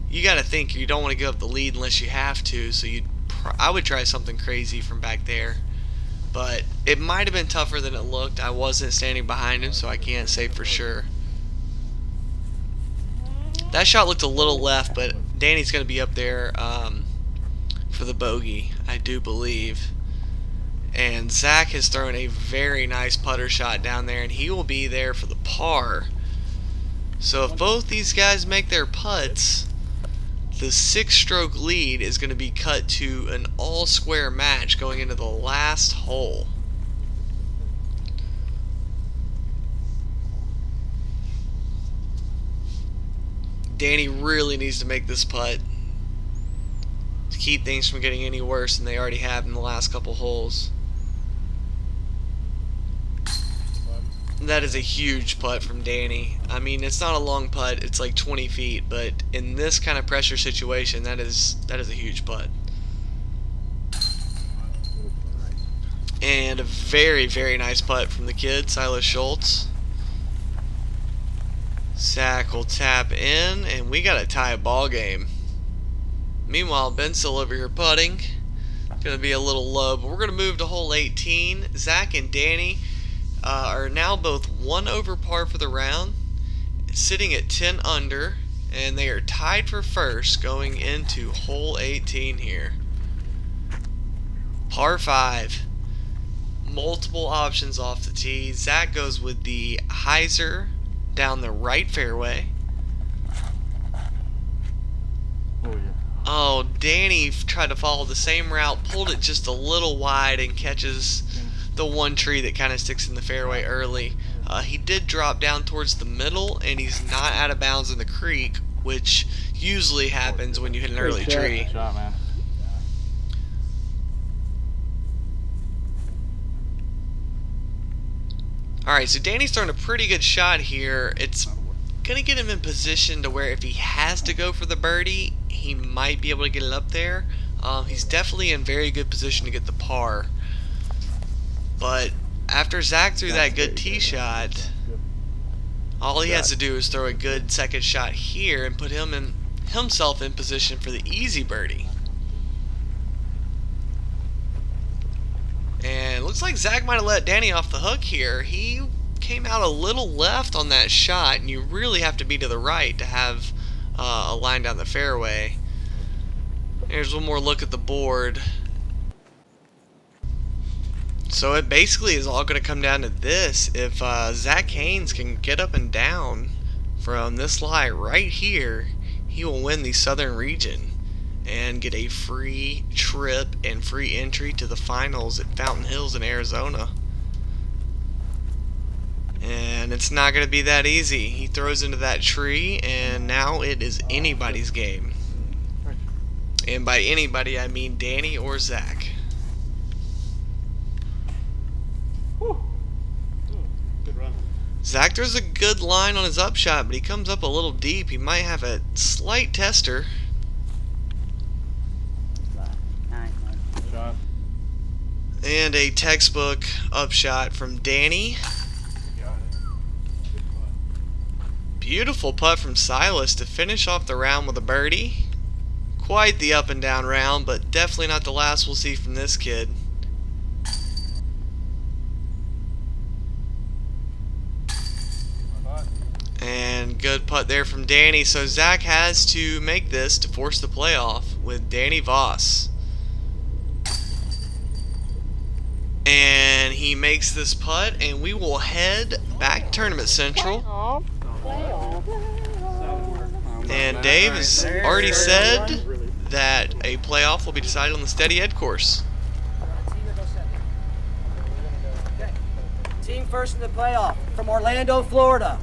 you got to think you don't want to give up the lead unless you have to, so I would try something crazy from back there. But it might have been tougher than it looked. I wasn't standing behind him, so I can't say for sure. That shot looked a little left, but Danny's going to be up there for the bogey, I do believe. And Zach has thrown a very nice putter shot down there, and he will be there for the par. So if both these guys make their putts, the 6-stroke lead is going to be cut to an all-square match going into the last hole. Danny really needs to make this putt to keep things from getting any worse than they already have in the last couple holes. That is a huge putt from Danny. I mean, it's not a long putt, it's like 20 feet, but in this kind of pressure situation, that is a huge putt. And a very, very nice putt from the kid, Silas Schultz. Zach will tap in, and we got to tie a ball game. Meanwhile, Ben's still over here putting. It's going to be a little low, but we're going to move to hole 18. Zach and Danny are now both 1 over par for the round, sitting at 10 under, and they are tied for first going into hole 18 here. Par 5. Multiple options off the tee. Zach goes with the hyzer down the right fairway. Oh, Danny tried to follow the same route, pulled it just a little wide, and catches the one tree that kind of sticks in the fairway early. He did drop down towards the middle, and he's not out of bounds in the creek, which usually happens when you hit an early tree. Good shot, man. Alright, so Danny's throwing a pretty good shot here. It's going to get him in position to where if he has to go for the birdie, he might be able to get it up there. He's definitely in very good position to get the par. But after Zach threw that good tee shot, all he has to do is throw a good second shot here and put himself in position for the easy birdie. And it looks like Zach might have let Danny off the hook here. He came out a little left on that shot, and you really have to be to the right to have a line down the fairway. Here's one more look at the board. So it basically is all going to come down to this. If Zach Haynes can get up and down from this lie right here, he will win the Southern Region and get a free trip and free entry to the finals at Fountain Hills in Arizona. And it's not going to be that easy. He throws into that tree, and now it is anybody's game. And by anybody, I mean Danny or Zach. Good run. Zach throws a good line on his upshot, but he comes up a little deep. He might have a slight tester. Good shot. And a textbook upshot from Danny. Beautiful putt from Silas to finish off the round with a birdie. Quite the up and down round, but definitely not the last we'll see from this kid. And good putt there from Danny. So Zach has to make this to force the playoff with Danny Voss. And he makes this putt, and we will head back to Tournament Central. And Dave has already said that a playoff will be decided on the Steady Ed course. Team first in the playoff from Orlando, Florida,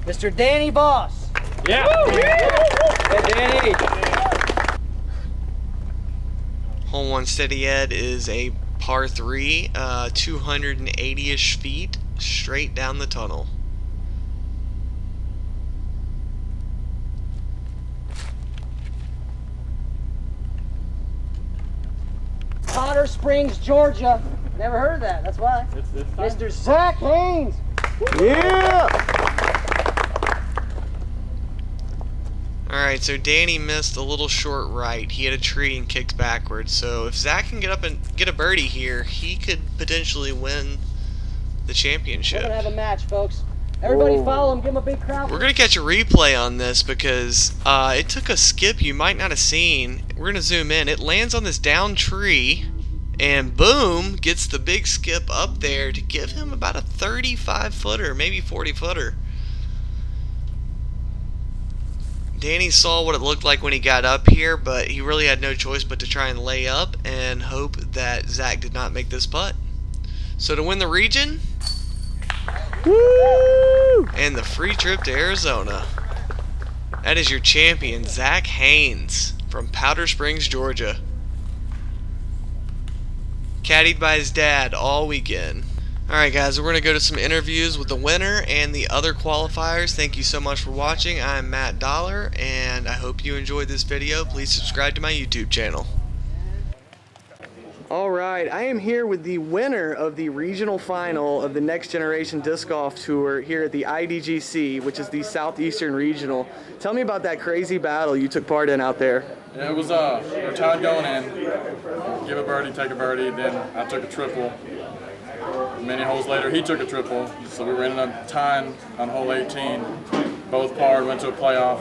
Mr. Danny Voss. Yeah. Hey, Danny. Hole 1 Steady Ed is a par 3, 280-ish feet straight down the tunnel. Potter Springs, Georgia, Never heard of that. That's why. It's time. Mr. Zach Haynes. Yeah! Alright, so Danny missed a little short right. He hit a tree and kicked backwards. So if Zach can get up and get a birdie here, he could potentially win the championship. We're going to have a match, folks. Everybody follow him. Give him a big crowd. We're going to catch a replay on this because it took a skip you might not have seen. We're going to zoom in. It lands on this down tree, and boom, gets the big skip up there to give him about a 35-footer, maybe 40-footer. Danny saw what it looked like when he got up here, but he really had no choice but to try and lay up and hope that Zach did not make this putt. So to win the region, Woo! and the free trip to Arizona, that is your champion, Zach Haynes from Powder Springs, Georgia. Caddied by his dad all weekend. Alright guys, we're going to go to some interviews with the winner and the other qualifiers. Thank you so much for watching. I'm Matt Dollar, and I hope you enjoyed this video. Please subscribe to my YouTube channel. All right, I am here with the winner of the regional final of the Next Generation Disc Golf Tour here at the IDGC, which is the Southeastern Regional. Tell me about that crazy battle you took part in out there. Yeah, it was we're tied going in. Give a birdie, take a birdie. Then I took a triple. Many holes later, he took a triple. So we ended up tying on hole 18. Both parred, went to a playoff.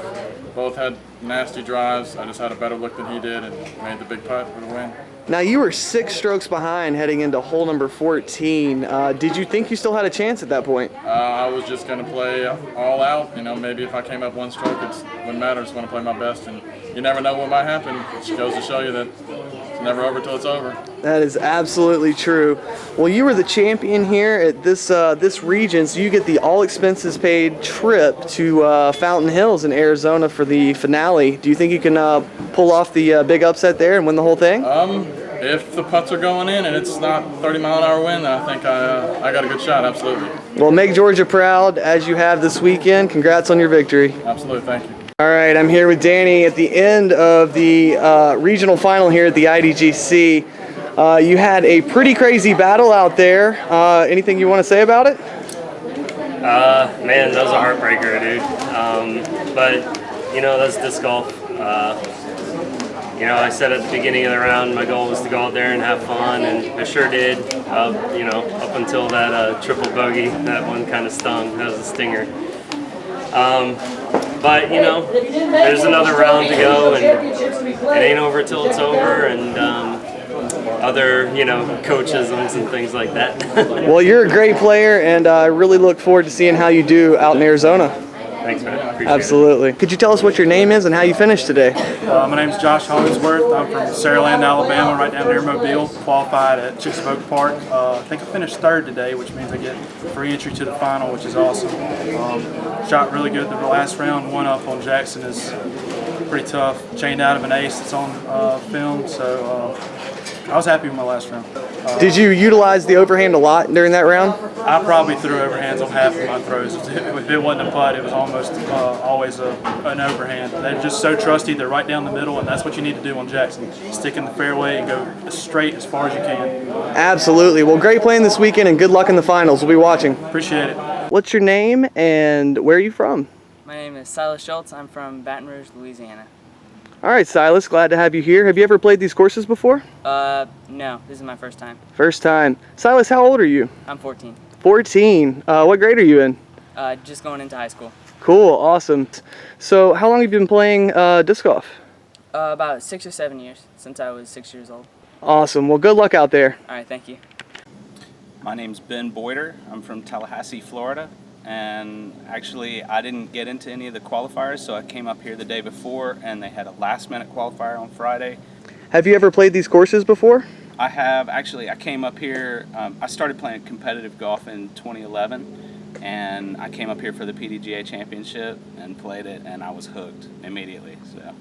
Both had nasty drives. I just had a better look than he did and made the big putt for the win. Now you were 6 strokes behind heading into hole number 14. Did you think you still had a chance at that point? I was just going to play all out. You know, maybe if I came up 1 stroke, it wouldn't matter. I just want to play my best, and you never know what might happen. It just goes to show you that it's never over till it's over. That is absolutely true. Well, you were the champion here at this region, so you get the all expenses paid trip to Fountain Hills in Arizona for the finale. Do you think you can pull off the big upset there and win the whole thing? If the putts are going in and it's not 30-mile-an-hour wind, then I think I got a good shot, absolutely. Well, make Georgia proud as you have this weekend. Congrats on your victory. Absolutely, thank you. All right, I'm here with Danny at the end of the regional final here at the IDGC. You had a pretty crazy battle out there. Anything you want to say about it? Man, that was a heartbreaker, dude. But, you know, that's disc golf. You know, I said at the beginning of the round my goal was to go out there and have fun, and I sure did. You know, up until that triple bogey, that one kind of stung. That was a stinger. But, you know, there's another round to go, and it ain't over till it's over, and other, you know, coachisms and things like that. Well, you're a great player, and I really look forward to seeing how you do out in Arizona. Thanks, man. Appreciate Absolutely. Could you tell us what your name is and how you finished today? My name's Josh Hollingsworth. I'm from Saraland, Alabama, right down near Mobile. Qualified at Chickasaw Park. I think I finished 3rd today, which means I get free entry to the final, which is awesome. Shot really good the last round. 1 up on Jackson is pretty tough. Chained out of an ace that's on film, so I was happy with my last round. Did you utilize the overhand a lot during that round? I probably threw overhands on half of my throws. If it wasn't a putt, it was almost always an overhand. They're just so trusty. They're right down the middle, and that's what you need to do on Jackson. Stick in the fairway and go straight as far as you can. Absolutely. Well, great playing this weekend, and good luck in the finals. We'll be watching. Appreciate it. What's your name, and where are you from? My name is Silas Schultz. I'm from Baton Rouge, Louisiana. All right, Silas, glad to have you here. Have you ever played these courses before? No, this is my first time. First time. Silas, how old are you? I'm 14. 14. What grade are you in? Just going into high school. Cool, awesome. So how long have you been playing disc golf? About 6 or 7 years, since I was 6 years old. Awesome. Well, good luck out there. All right, thank you. My name's Ben Boyder. I'm from Tallahassee, Florida. And actually, I didn't get into any of the qualifiers, so I came up here the day before, and they had a last-minute qualifier on Friday. Have you ever played these courses before? I have. Actually, I came up here, I started playing competitive golf in 2011, and I came up here for the PDGA Championship and played it, and I was hooked immediately. So,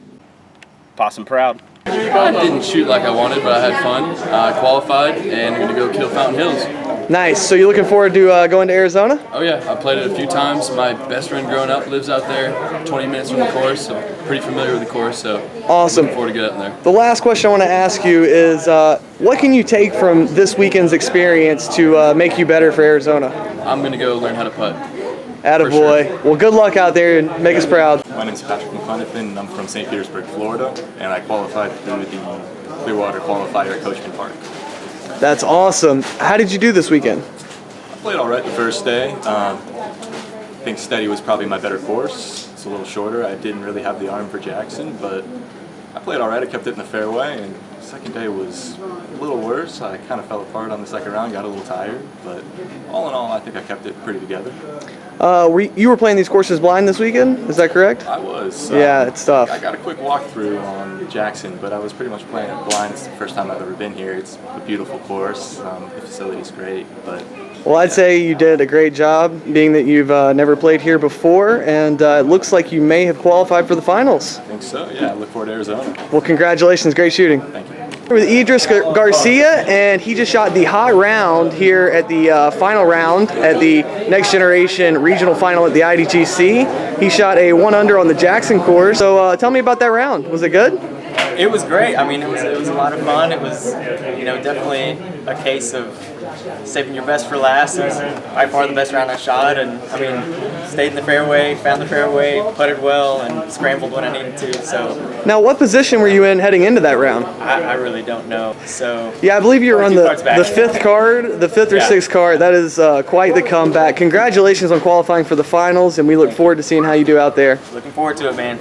Possum proud. I didn't shoot like I wanted, but I had fun. I qualified, and I'm going to go kill Fountain Hills. Nice. So you're looking forward to going to Arizona? Oh yeah, I played it a few times. My best friend growing up lives out there, 20 minutes from the course, so pretty familiar with the course. So awesome. Looking forward to get out there. The last question I want to ask you is, What can you take from this weekend's experience to make you better for Arizona? I'm going to go learn how to putt. Attaboy. Sure. Well, good luck out there and make us proud. My name is Patrick McClenathan, and I'm from St. Petersburg, Florida, and I qualified through the Clearwater qualifier at Coachman Park. That's awesome. How did you do this weekend? I played all right the first day. I think steady was probably my better course. It's a little shorter. I didn't really have the arm for Jackson, but I played all right. I kept it in the fairway, and the second day was a little worse. I kind of fell apart on the second round, got a little tired, but all in all, I think I kept it pretty together. You were playing these courses blind this weekend, is that correct? I was. Yeah, it's tough. I got a quick walkthrough on Jackson, but I was pretty much playing it blind. It's the first time I've ever been here. It's a beautiful course. The facility's great, but... Well, I'd say you did a great job, being that you've never played here before, and it looks like you may have qualified for the finals. I think so, yeah. I look forward to Arizona. Well, congratulations. Great shooting. Thank you. With Idris Garcia, and he just shot the hot round here at the final round at the Next Generation Regional Final at the IDGC. He shot a 1-under on the Jackson course. So tell me about that round. Was it good? It was great. I mean, it was a lot of fun. It was, definitely a case of saving your best for last. It was by far the best round I shot, and I mean, stayed in the fairway, found the fairway, putted well, and scrambled when I needed to. So now, what position were you in heading into that round? I really don't know. So yeah, I believe you were on the fifth card, the fifth or sixth card. That is quite the comeback. Congratulations on qualifying for the finals, and we look forward to seeing how you do out there. Looking forward to it, man.